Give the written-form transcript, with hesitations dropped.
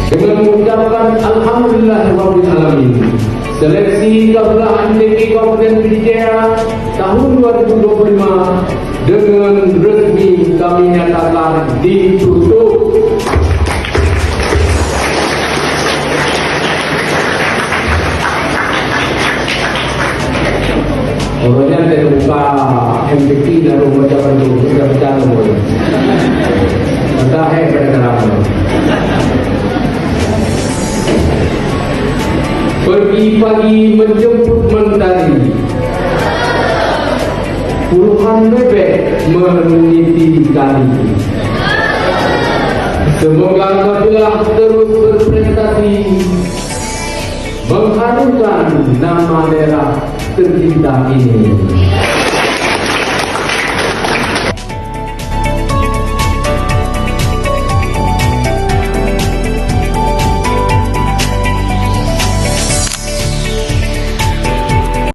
dengan mengucapkan Alhamdulillahirabbil alamin. Seleksi Kabupaten MTQ Kabupaten Pidijaya tahun 2025 dengan resmi kami nyatakan ditutup. Orangnya terbuka MTQ dan mengucapkan itu sudah berjalan boleh. Ada pada kenapa? Pergi pagi menjemput mentari, puluhan bebek meniti kali. Semoga kabilah terus berprestasi, mengharumkan nama daerah tercinta ini.